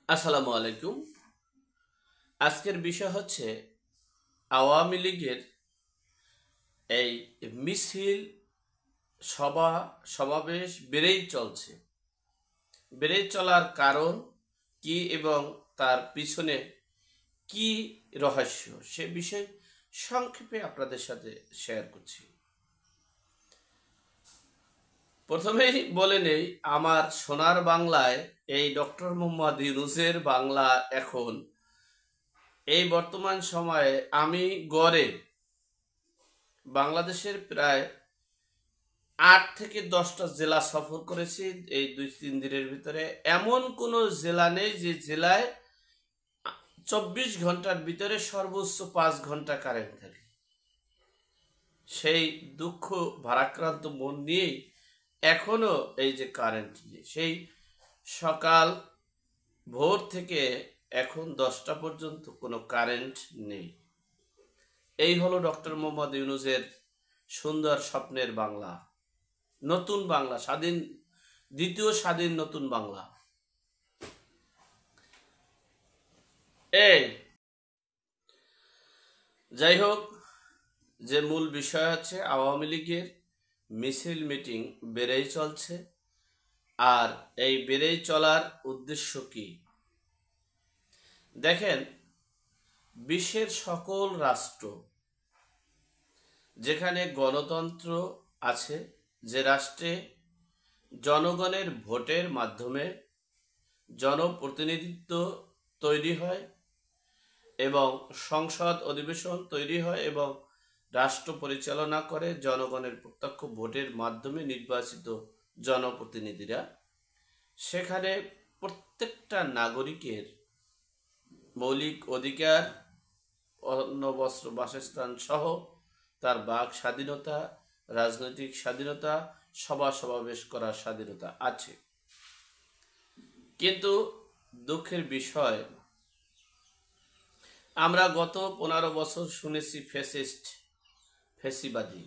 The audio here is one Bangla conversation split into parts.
আসসালামু আলাইকুম। আজকের বিষয় হচ্ছে আওয়ামী লীগের এই মিছিল, সভা, সমাবেশ বেড়েই চলছে। বেড়েই চলার কারণ কি এবং তার পিছনে কি রহস্য, সে বিষয়ে সংক্ষেপে আপনাদের সাথে শেয়ার করছি। প্রথমেই বলে নেই, আমার সোনার বাংলায় এই ডক্টর মোহাম্মদ ইউনূসের বাংলা এখন এই বর্তমান সময়ে আমি গড়ে বাংলাদেশের প্রায় 8 থেকে 10টা জেলা সফর করেছি এই 2-3 দিনের ভিতরে। এমন কোনো জেলা নেই যে জেলায় 24 ঘন্টার ভিতরে সর্বোচ্চ 5 ঘন্টা কারেন্ট থাকে। সেই দুঃখ ভারাক্রান্ত মন নিয়েই এখনো এই যে কারেন্ট নেই, সেই সকাল ভোর থেকে এখন 10টা পর্যন্ত কোনো কারেন্ট নেই। এই হলো ডক্টর মোহাম্মদ ইউনূসের সুন্দর স্বপ্নের বাংলা, নতুন বাংলা, স্বাধীন, দ্বিতীয় স্বাধীন নতুন বাংলা। যাই হোক, যে মূল বিষয় হচ্ছে আওয়ামী লীগের মিছিল মিটিং বেড়েই চলছে। আর এই বেড়েই চলার উদ্দেশ্য কি? দেখেন, বিশ্বের সকল রাষ্ট্র যেখানে গণতন্ত্র আছে, যে রাষ্ট্রে জনগণের ভোটের মাধ্যমে জনপ্রতিনিধিত্ব তৈরি হয় এবং সংসদ অধিবেশন তৈরি হয় এবং রাষ্ট্র পরিচালনা করে জনগণের প্রত্যক্ষ ভোটের মাধ্যমে নির্বাচিত জনপ্রতিনিধিরা, সেখানে প্রত্যেকটা নাগরিকের মৌলিক অধিকার, অন্ন বস্ত্র বাসস্থান সহ তার বাক স্বাধীনতা, রাজনৈতিক স্বাধীনতা, সভা সমাবেশ করার স্বাধীনতা আছে। কিন্তু দুঃখের বিষয়, আমরা গত 15 বছর শুনেছি ফেসিবাদী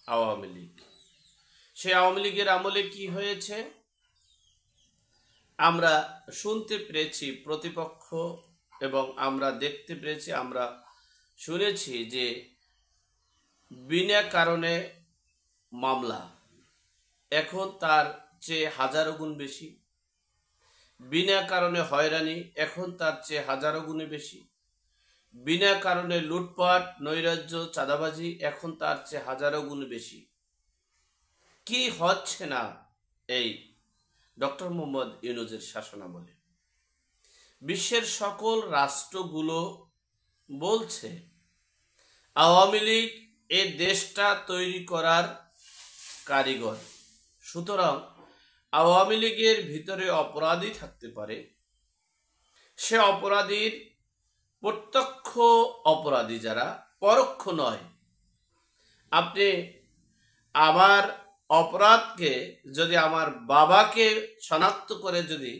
আওয়ামী লীগ। সেই আওয়ামী লীগের আমলে কি হয়েছে আমরা শুনতে পেরেছি প্রতিপক্ষ, এবং আমরা দেখতে পেরেছি, আমরা শুনেছি যে বিনা কারণে মামলা এখন তার চেয়ে হাজারো গুণ বেশি, বিনা কারণে হয়রানি এখন তার চেয়ে হাজারো গুণে বেশি, বিনা কারণে লুটপাট, নৈরাজ্য, চাঁদাবাজি এখন তার চেয়ে হাজারো গুণ বেশি। কি হচ্ছে না এই ডক্টর মোহাম্মদ ইউনূসের শাসনামলে? বিশ্বের সকল রাষ্ট্রগুলো বলছে আওয়ামী লীগ এই দেশটা তৈরি করার কারিগর। সুতরাং আওয়ামী লীগের ভিতরে অপরাধী থাকতে পারে, সে অপরাধীর প্রত্যক্ষ অপরাধী যারা, পরোক্ষ নয়। আপনি আমার অপরাধকে যদি আমার বাবাকে শনাক্ত করে, যদি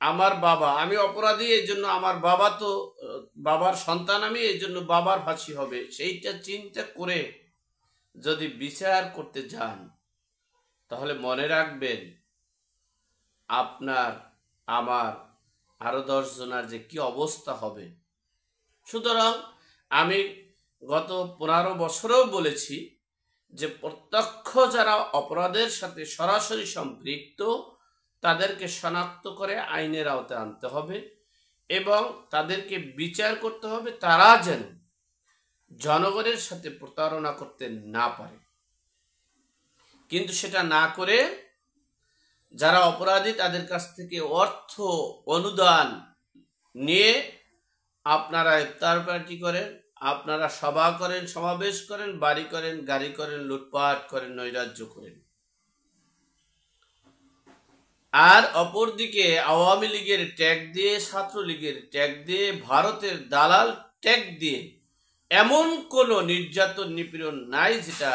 আমার বাবা, আমি অপরাধী এই জন্য আমার বাবা তো বাবার সন্তান, আমি এই জন্য বাবার ফাঁসি হবে, সেইটা চিন্তা করে যদি বিচার করতে যান, তাহলে মনে রাখবেন আপনার, আমার, আরো 10 জনের যে কি অবস্থা হবে। সুতরাং আমি গত 15 বছরেও বলেছি যে প্রত্যক্ষ যারা অপরাধের সাথে সরাসরি সম্পৃক্ত, তাদেরকে শনাক্ত করে আইনের আওতায় আনতে হবে এবং তাদেরকে বিচার করতে হবে, তারা যেন জনগণের সাথে প্রতারণা করতে না পারে। কিন্তু সেটা না করে যারা অপরাধী তাদের কাছ থেকে অর্থ অনুদান নিয়ে আপনারা ইফতার পার্টি করেন, আপনারা সভা করেন, সমাবেশ করেন, বাড়ি করেন, গাড়ি করেন, লুটপাট করেন, নৈরাজ্য করেন। আর অপরদিকে আওয়ামী লীগের ট্যাগ দিয়ে, ছাত্রলীগের ট্যাগ দিয়ে, ভারতের দালাল ট্যাগ দিয়ে এমন কোনো নির্যাতন নিপীড়ন নাই যেটা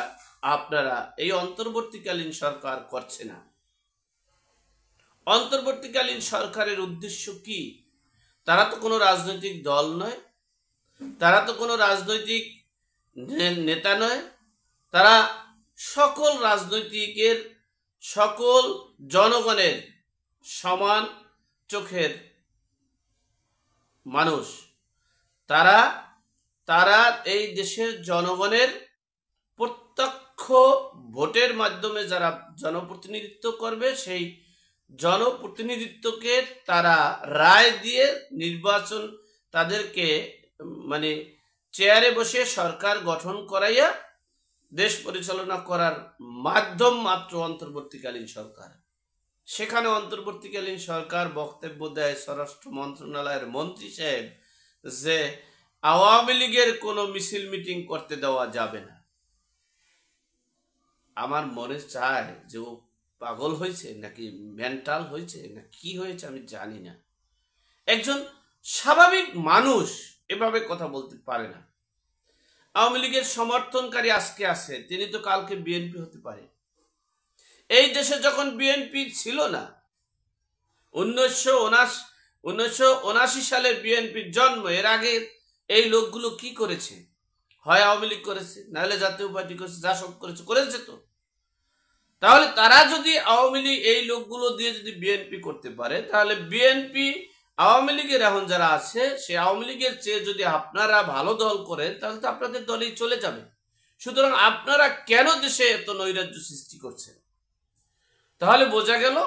আপনারা এই অন্তর্বর্তীকালীন সরকার করছে না। অন্তর্বর্তীকালীন সরকারের উদ্দেশ্য কি? তারা তো কোনো রাজনৈতিক দল নয়, তারা তো কোনো রাজনৈতিক নেতা নয়, তারা সকল রাজনৈতিকের, সকল জনগণের সমান চোখের মানুষ, তারা তারা এই দেশের জনগণের প্রত্যক্ষ ভোটের মাধ্যমে যারা জনপ্রতিনিধিত্ব করবে, সেই জনপ্রতিনিধিত্বকে তারা রায় দিয়ে নির্বাচন তাদেরকে মানে চেয়ারে বসে সরকার গঠন করাইয়া দেশ পরিচালনা করার মাধ্যম মাত্র অন্তর্বর্তীকালীন সরকার। সেখানে অন্তর্বর্তীকালীন সরকার বক্তব্য দেয় স্বরাষ্ট্র মন্ত্রণালয়ের মন্ত্রী সাহেব যে আওয়ামী লীগের কোনো মিছিল মিটিং করতে দেওয়া যাবে না। আমার মনে চায় যে ও পাগল হয়েছে নাকি মেন্টাল হয়েছে না কি হয়েছে আমি জানি না। একজন স্বাভাবিক মানুষ এভাবে কথা বলতে পারে না। আওয়ামী লীগের সমর্থনকারী আজকে আছে, তিনি তো কালকে বিএনপি হতে পারে। এই দেশে যখন বিএনপি ছিল না, 1979 সালে বিএনপির জন্ম, এর আগে এই লোকগুলো কি করেছে? হয় আওয়ামী লীগ করেছে, নাহলে জাতীয় পার্টি করেছে, যা সব করেছে তো। তাহলে তারা যদি আওয়ামী লীগ এই লোকগুলো দিয়ে যদি বিএনপি করতে পারে, তাহলে বিএনপি আওয়ামী লীগের এখন যারা আছে সে আওয়ামী লীগের চেয়ে যদি আপনারা ভালো দল করেন, তাহলে তো আপনাদের দলেই চলে যাবে। সুতরাং আপনারা কেন দেশে এত নৈরাজ্য সৃষ্টি করছেন? তাহলে বোঝা গেল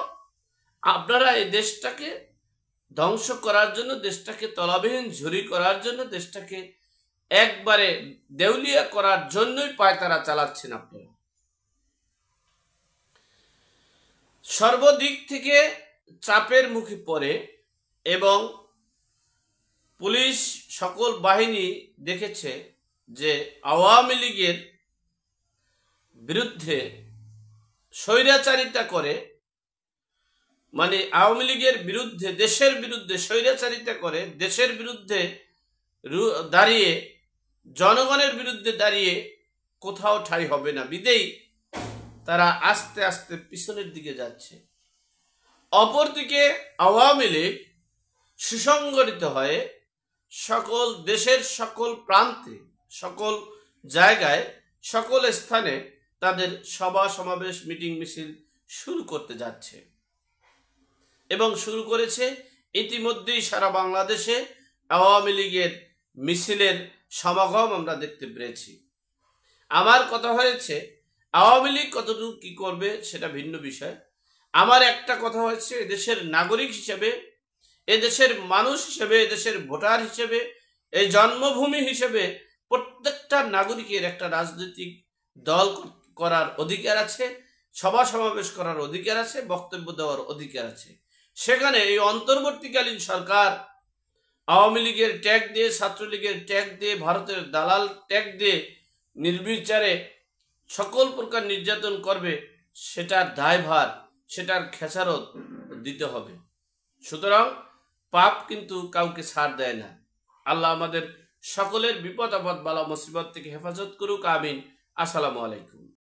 আপনারা এই দেশটাকে ধ্বংস করার জন্য, দেশটাকে তলাবিহীন ঝুরি করার জন্য, দেশটাকে একবারে দেউলিয়া করার জন্যই পায়তারা চালাচ্ছেন আপনারা। সর্বদিক থেকে চাপের মুখে পড়ে এবং পুলিশ সকল বাহিনী দেখেছে যে আওয়ামী লীগের বিরুদ্ধে স্বৈরাচারিতা করে, মানে আওয়ামী লীগের বিরুদ্ধে, দেশের বিরুদ্ধে স্বৈরাচারিতা করে, দেশের বিরুদ্ধে দাঁড়িয়ে, জনগণের বিরুদ্ধে দাঁড়িয়ে কোথাও ঠাঁই হবে না বিদেই তারা আস্তে আস্তে পিছনের দিকে যাচ্ছে। অপরদিকে আওয়ামী লীগ সুসংগঠিত হয়ে সকল দেশের সকল প্রান্তে, সকল জায়গায়, সকল স্থানে তাদের সভা সমাবেশ, মিটিং মিছিল শুরু করতে যাচ্ছে এবং শুরু করেছে। ইতিমধ্যেই সারা বাংলাদেশে আওয়ামী লীগের মিছিলের সমাগম আমরা দেখতে পেরেছি। আমার কথা হয়েছে আওয়ামী লীগ কতটুকু কি করবে সেটা ভিন্ন বিষয়। আমার একটা কথা হচ্ছে, এদেশের নাগরিক হিসেবে, এদেশের মানুষ হিসেবে, এদেশের ভোটার হিসেবে, এই জন্মভূমি হিসেবে প্রত্যেকটা নাগরিকের একটা রাজনৈতিক দল করার অধিকার আছে, সভা সমাবেশ করার অধিকার আছে, বক্তব্য দেওয়ার অধিকার আছে। সেখানে এই অন্তর্বর্তীকালীন সরকার আওয়ামী লীগের ট্যাগ দিয়ে, ছাত্রলীগের ট্যাগ দিয়ে, ভারতের দালাল ট্যাগ দিয়ে নির্বিচারে সকল প্রকার নির্যাতন করবে, সেটার দায়ভার, সেটার খেসারত দিতে হবে। সুতরাং পাপ কিন্তু কাউকে ছাড় দেয় না। আল্লাহ আমাদের সকলের বিপদ আপদ বালা মুসিবত থেকে হেফাজত করুক, আমিন। আসসালামু আলাইকুম।